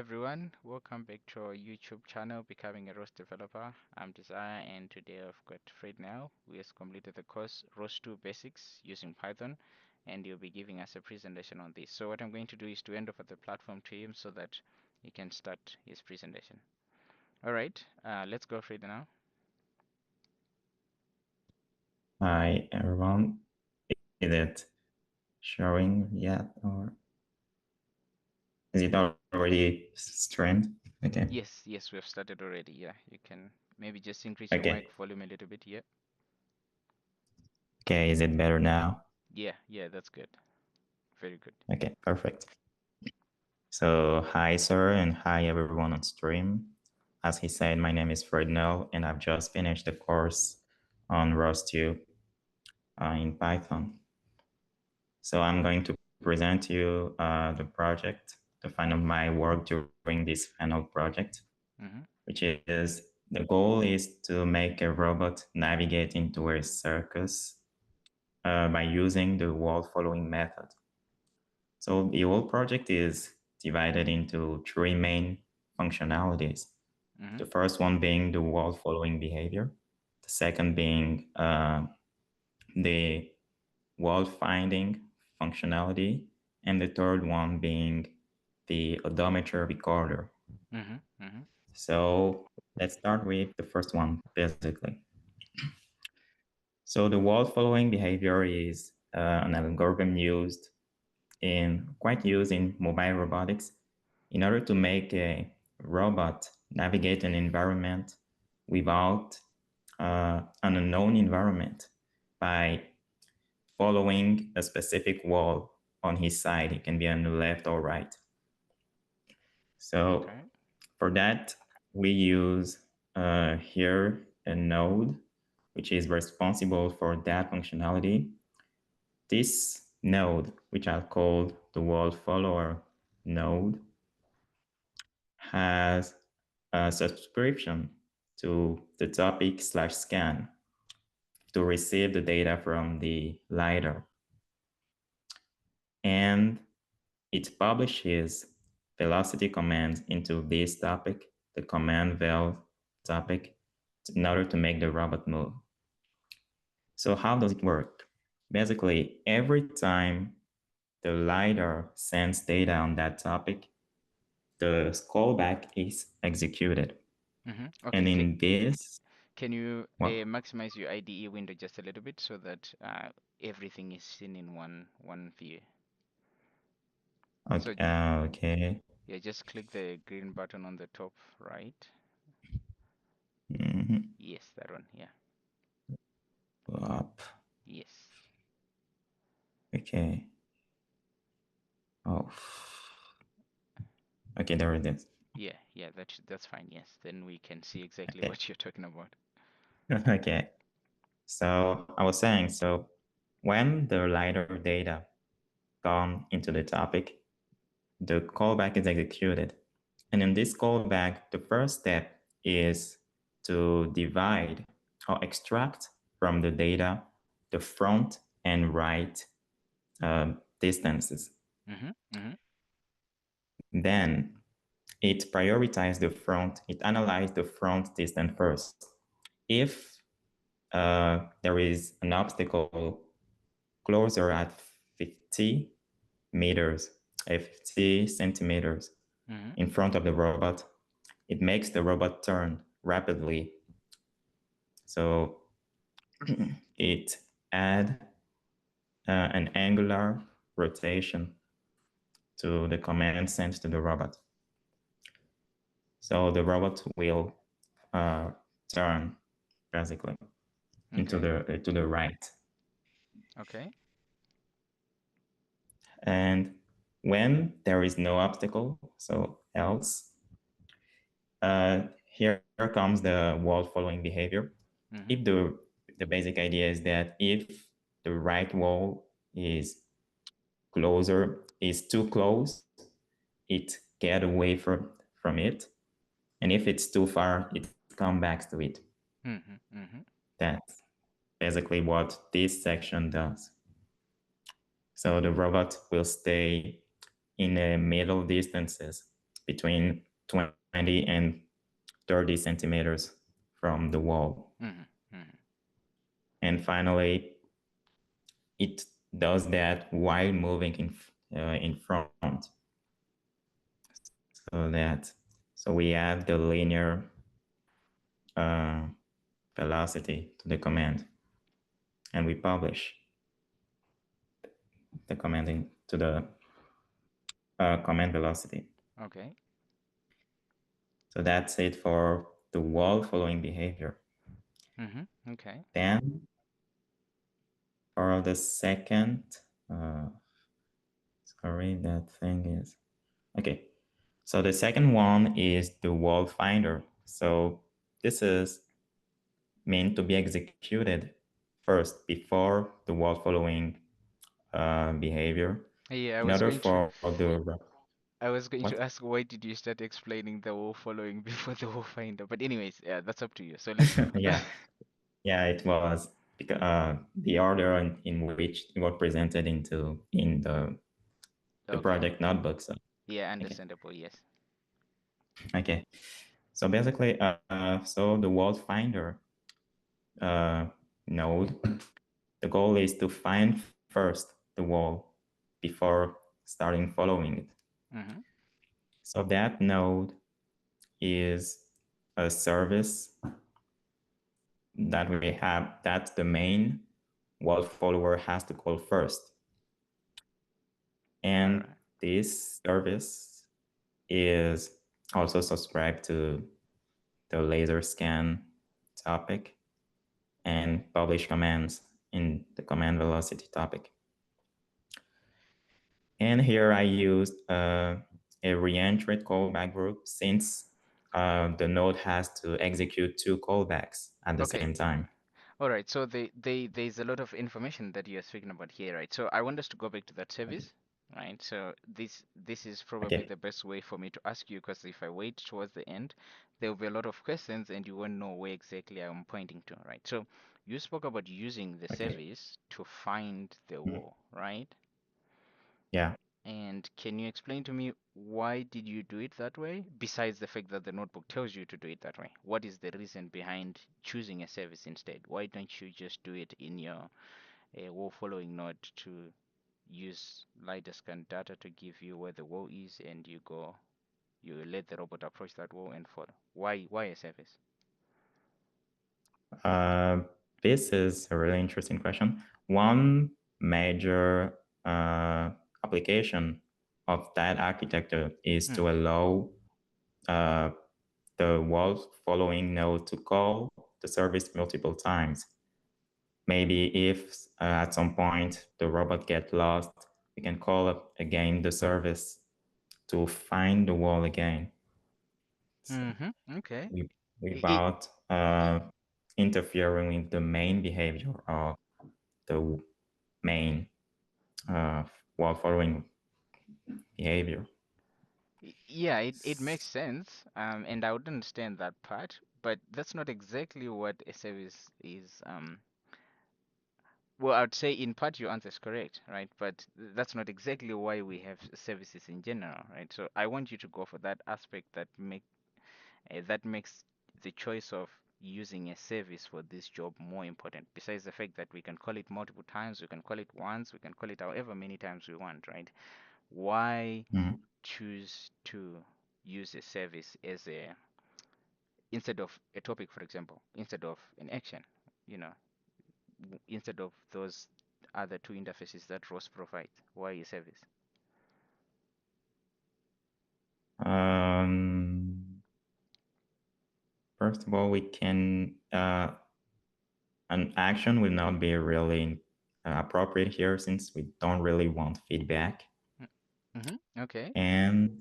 everyone, welcome back to our YouTube channel, Becoming a ROS Developer. I'm Desire, and today I've got Freednel, who has completed the course ROS2 Basics using Python, and he'll be giving us a presentation on this. So what I'm going to do is to hand over the platform to him so that he can start his presentation. All right, let's go Freednel. Hi everyone. Is it showing yet or is it already streamed? Okay. Yes, we have started already. Yeah, you can maybe just increase your Okay. mic volume a little bit. Yeah, Okay, is it better now? yeah, that's good. Very good. Okay, perfect. So hi sir and hi everyone on stream. As he said, my name is Freednel and I've just finished the course on ROS2 in Python. So I'm going to present you the project, the final my work during this final project. Which is the goal is to make a robot navigate into a circus by using the wall following method. So the whole project is divided into three main functionalities. The first one being the wall following behavior, the second being the wall finding functionality, and the third one being the odometer recorder. So let's start with the first one, basically. So the wall following behavior is an algorithm quite used in mobile robotics in order to make a robot navigate an environment without an unknown environment by following a specific wall on his side. It can be on the left or right. So for that, we use here a node which is responsible for that functionality. This node, which I'll call the wall follower node, has a subscription to the topic/scan to receive the data from the LiDAR. And it publishes velocity commands into this topic, the command vel topic, in order to make the robot move. So how does it work? Basically, every time the LiDAR sends data on that topic, the callback is executed. Okay. And in this, can you what? maximize your IDE window just a little bit so that everything is seen in one view? Okay, So okay. yeah, just click the green button on the top right. Yes, that one. Yeah. Up. Yes. Okay. Oh. Okay, there it is. Yeah, that's fine. Yes, then we can see exactly Okay. what you're talking about. Okay. So I was saying, so when the LiDAR data come into the topic, the callback is executed. And in this callback, the first step is to divide or extract from the data the front and right distances. Then it prioritizes the front, it analyzes the front distance first. If there is an obstacle closer at 50 meters, 50 centimeters in front of the robot, it makes the robot turn rapidly. So it adds an angular rotation to the command sent to the robot. So the robot will turn basically into to the right. Okay. And when there is no obstacle, so else, here comes the wall following behavior. If the basic idea is that if the right wall is too close, it get away from it. And if it's too far, it comes back to it. That's basically what this section does. So the robot will stay in the middle distances between 20 and 30 centimeters from the wall. Mm-hmm. Mm-hmm. And finally, it does that while moving in front. So we add the linear uh, velocity to the command, and we publish the command to the command velocity. Okay. So that's it for the wall following behavior. Mm-hmm. Okay. Then for the second, uh, sorry, that thing is okay. So the second one is the wall finder. So this is meant to be executed first before the wall following behavior Yeah, in order for the I was going what? to ask why did you start explaining the wall following before the wall finder? But anyways, yeah, that's up to you. So let's go. Yeah, yeah, it was because the order in which it was presented in the Okay. project notebook. So Yeah, okay, understandable. Yes. okay. So basically, so the wall finder uh, node, the goal is to find first the wall before starting following it. Mm-hmm. So that node is a service that we have. That's the main wall follower has to call first. All And right. this service is also subscribed to the laser scan topic and publish commands in the command velocity topic. And here I used a reentrant callback group since the node has to execute two callbacks at the Okay. same time. All right. So there's a lot of information that you're speaking about here, right? So I want us to go back to that service, right? So this is probably Okay, the best way for me to ask you, because if I wait towards the end, there will be a lot of questions and you won't know where exactly I'm pointing to, right? So you spoke about using the okay. service to find the Mhm. wall, right? Yeah. And can you explain to me why did you do it that way? Besides the fact that the notebook tells you to do it that way, what is the reason behind choosing a service instead? Why don't you just do it in your wall following node to use LiDAR scan data to give you where the wall is, and you let the robot approach that wall and follow? Why a service? Uh, this is a really interesting question. One major application of that architecture is Mm, to allow uh, the wall following node to call the service multiple times. Maybe if at some point the robot gets lost, we can call up again the service to find the wall again. So mm-hmm. Okay. we, It, without interfering with the main behavior of the main uh, wall following behavior. yeah, it makes sense. And I would understand that part, but that's not exactly what a service is. Well, I'd say in part your answer is correct, right? But that's not exactly why we have services in general, right? So I want you to go for that aspect that makes the choice of using a service for this job more important. Besides the fact that we can call it multiple times, we can call it once, we can call it however many times we want, right? Why Mhm. choose to use a service as a instead of a topic, for example, instead of an action, you know, instead of those other two interfaces that ROS provides? Why a service? Um, First of all, we can an action will not be really appropriate here since we don't really want feedback. Mm-hmm. Okay. And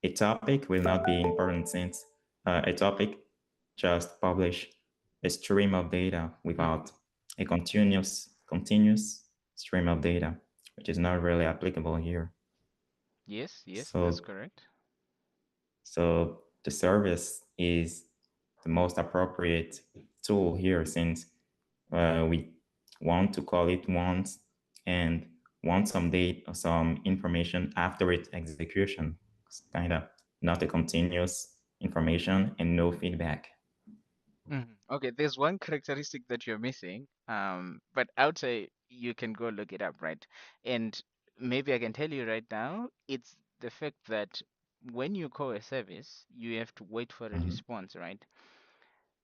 a topic will not be important since a topic just publish a stream of data Mm-hmm. without a continuous stream of data, which is not really applicable here. Yes, yes, that's So correct. so the service is the most appropriate tool here since we want to call it once and want some date or some information after its execution. It's kind of not a continuous information, and no feedback. Okay, there's one characteristic that you're missing, but I would say you can go look it up, right? And maybe I can tell you right now, it's the fact that when you call a service, you have to wait for a Mhm. response, right?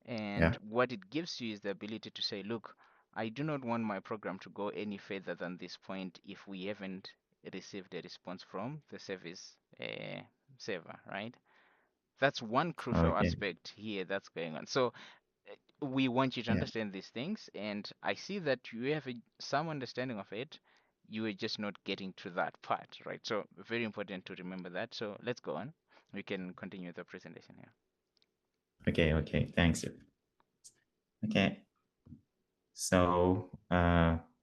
And Yeah. what it gives you is the ability to say, look, I do not want my program to go any further than this point if we haven't received a response from the service server, right? That's one crucial Okay. aspect here that's going on. So we want you to Yeah. understand these things, and I see that you have some understanding of it. You are just not getting to that part, right? So very important to remember that. So let's go on. We can continue the presentation here. Okay. Okay. Thanks. Okay. So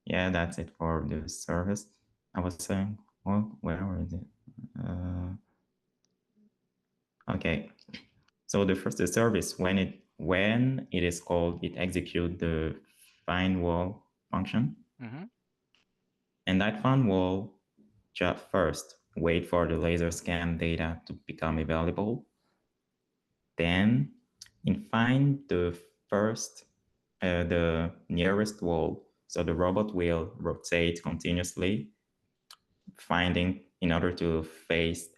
yeah, that's it for the service. I was saying, well, where is it? Uh, okay. So the service when it is called, it executes the find wall function, Mm-hmm. and that find wall just first wait for the laser scan data to become available. Then it find first the nearest wall. So the robot will rotate continuously, finding in order to face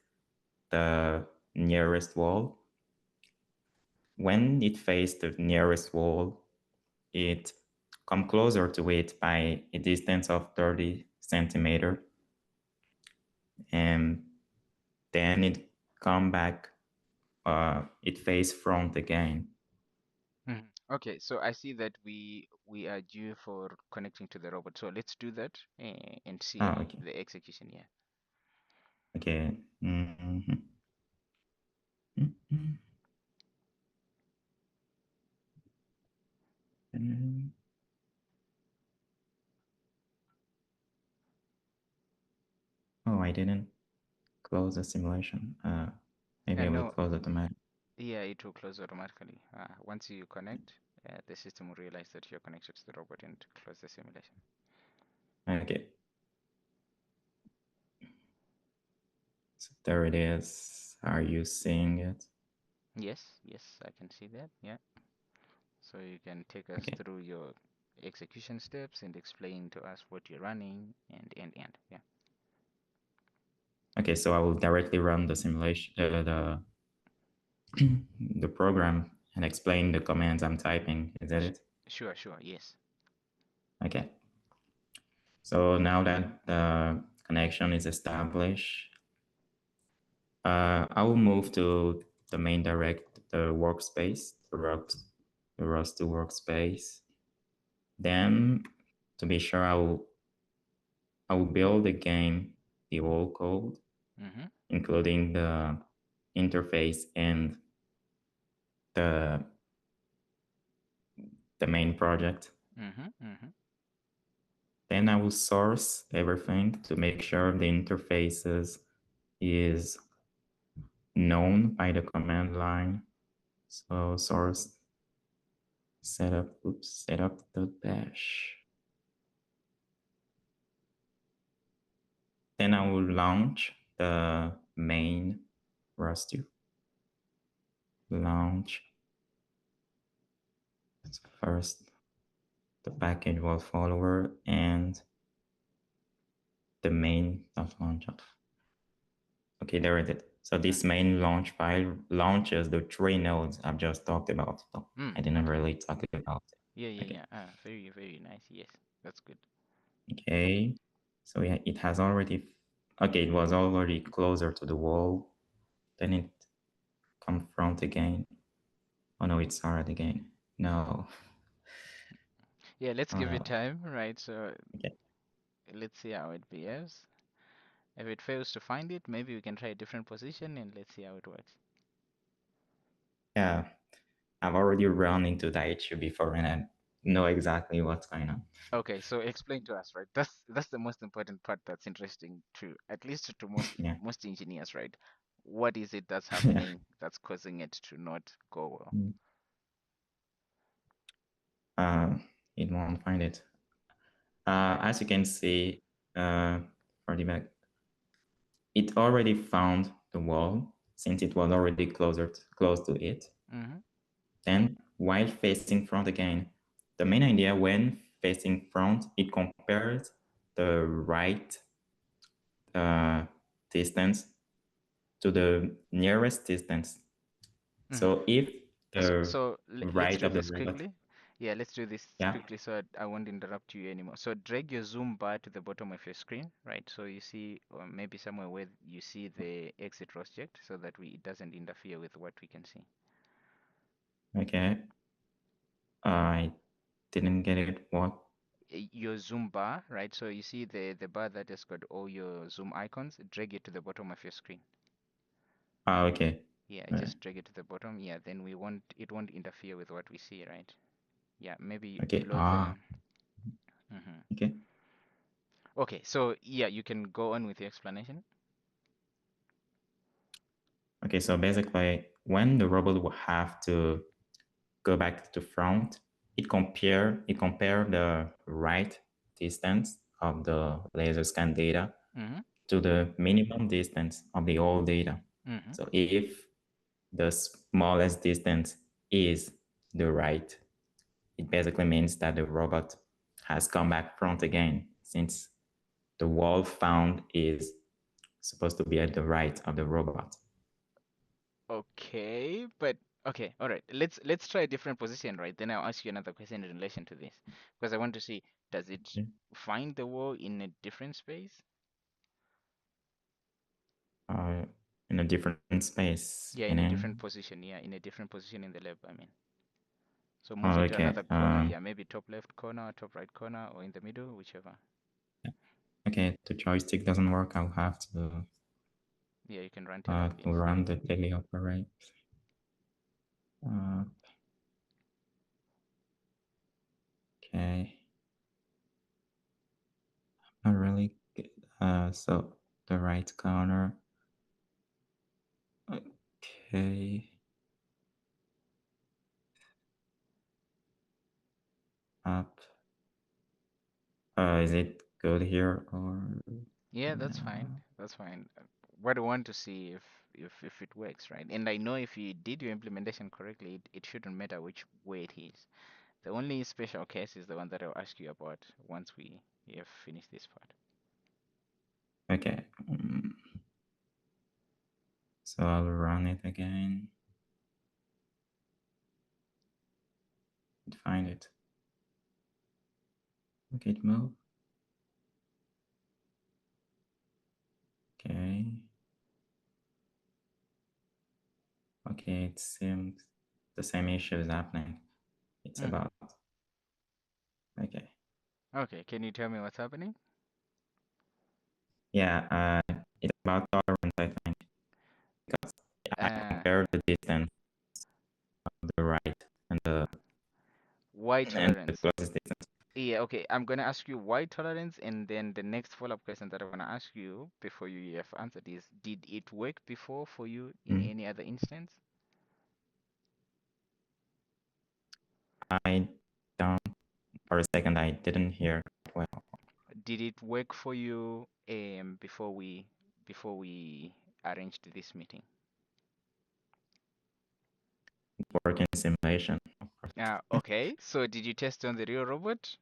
the nearest wall. When it faces the nearest wall, it come closer to it by a distance of 30 centimeter, and then it come back, it face front again. Mhm. Okay, so I see that we are due for connecting to the robot. So let's do that and Ah, see okay. the execution here. Okay. Mhm. Mhm. Mhm. Oh, I didn't close the simulation. Maybe I will No, close automatic. yeah, it will close automatically. Once you connect, the system will realize that you're connected to the robot and close the simulation. Okay. So there it is. Are you seeing it? Yes, yes, I can see that. Yeah. So you can take us Okay. through your execution steps and explain to us what you're running and yeah. Okay. So I will directly run the simulation, the program, and explain the commands I'm typing. Is that Sh it? Sure, sure, yes. Okay. So now that the connection is established, I will move to the main the workspace, the ROS2 workspace. Then, to be sure, I will build the game, the whole code, Mm-hmm, including the interface and the the main project. mm-hmm, mm-hmm, Then I will source everything to make sure the interfaces is known by the command line. So source setup the dash. Then I will launch the main ROS2. Launch first the package wall follower and the main launch off. Okay, there it is. So this mm-hmm. main launch file launches the three nodes I've just talked about. So I didn't Okay. really talk about Yeah, it. yeah, Okay. yeah. Very, very nice. Yes, that's good. Okay. So yeah, it has already, okay, it was already closer to the wall. Then it confront again. Oh no, it's hard again. No. Yeah, let's give it Oh, time, right? So okay. let's see how it behaves. If it fails to find it, maybe we can try a different position and let's see how it works. Yeah, I've already run into that issue before and I know exactly what's going on. Okay, so explain to us, right? That's the most important part that's interesting to at least to most Yeah. most engineers, right? What is it that's Yeah. happening that's causing it to not go well? Mm. Uh, it won't find it. Okay. As you can see, for the back, it already found the wall. since it was already close to it. Mm-hmm. Then, while facing front again, the main idea when facing front, it compares the right uh, distance to the nearest distance. Mm-hmm. So if So, the so let's right do of the this robot, quickly. Yeah, let's do this yeah, quickly so I won't interrupt you anymore. So drag your zoom bar to the bottom of your screen, right? So you see, or maybe somewhere where you see the exit object so that it doesn't interfere with what we can see. okay, I didn't get it. What? Your zoom bar, right? So you see the bar that has got all your zoom icons, drag it to the bottom of your screen. Ah, okay, Yeah, uh, just drag it to the bottom. Yeah, then it won't interfere with what we see, right? Yeah, maybe okay, below the. ah, Mhm. okay, Okay, so yeah, you can go on with your explanation. okay. So basically, when the robot will have to go back to front, it compare the right distance of the laser scan data Mm-hmm. to the minimum distance of the old data. Mm-hmm. So if the smallest distance is the right, it basically means that the robot has come back front again, since the wall found is supposed to be at the right of the robot. Okay, but okay, all right. Let's try a different position, right? Then I'll ask you another question in relation to this, because I want to see, does it find the wall in a different space? Uh, in a different space, Yeah, in a different meaning, position. Yeah, in a different position in the lab, I mean. So move oh, it to okay. another corner. Yeah, maybe top left corner, top right corner, or in the middle, whichever. Okay, the joystick doesn't work. I'll have Yeah, you can run therapy to instead. run the daily operate. Uh, okay, not really good. So the right corner. Okay, up. Is it good here or Yeah, that's fine. no? That's fine. What I want to see if it works, right? And I know if you did your implementation correctly, it shouldn't matter which way it is. The only special case is the one that I'll ask you about once we have finished this part. Okay. So I'll run it again and find it. Okay, move. Okay. Okay, it seems the same issue is happening. It's Mm. about, okay. Okay, can you tell me what's happening? Yeah, it's about tolerance, I think, because I Uh, compare the distance of the right and why the tolerance? closest distance. Yeah, okay, I'm gonna ask you why tolerance, and then the next follow-up question that I wanna ask you before you have answered is, did it work before for you in Mm. any other instance? I don't, for a second, I didn't hear well. Did it work for you before we arranged this meeting? Work in simulation, of course. Okay, so did you test on the real robot?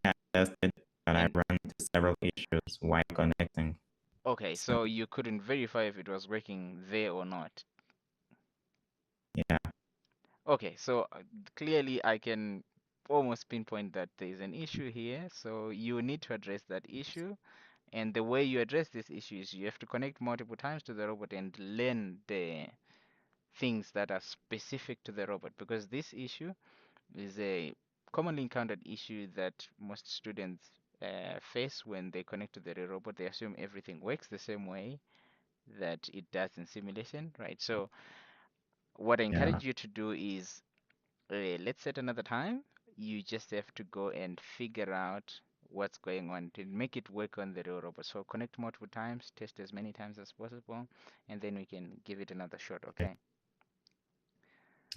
Yeah, I tested, but I And ran into several issues while connecting. okay, So, so you couldn't verify if it was working there or not. yeah, Okay, so clearly I can almost pinpoint that there is an issue here, so you need to address that issue. And the way you address this issue is you have to connect multiple times to the robot and learn the things that are specific to the robot, because this issue is a commonly encountered issue that most students face when they connect to the real robot. They assume everything works the same way that it does in simulation, right? So what I yeah. encourage you to do is, let's set another time. You just have to go and figure out what's going on to make it work on the real robot. So connect multiple times, test as many times as possible, and then we can give it another shot, Okay, okay?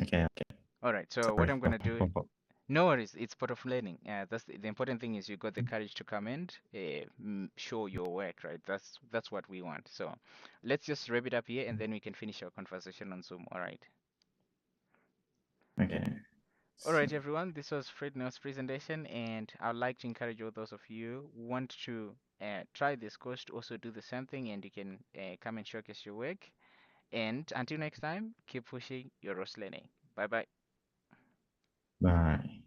okay, okay. All right, so what Sorry I'm gonna do, for. No worries, it's part of learning. That's the important thing is you got the courage to come and show your work, right? That's what we want. So let's just wrap it up here and then we can finish our conversation on Zoom. All right. Okay. All right, everyone. This was Freednel's presentation, and I'd like to encourage all those of you who want to try this course to also do the same thing, and you can come and showcase your work. And until next time, keep pushing your ROS learning. Bye bye. Bye.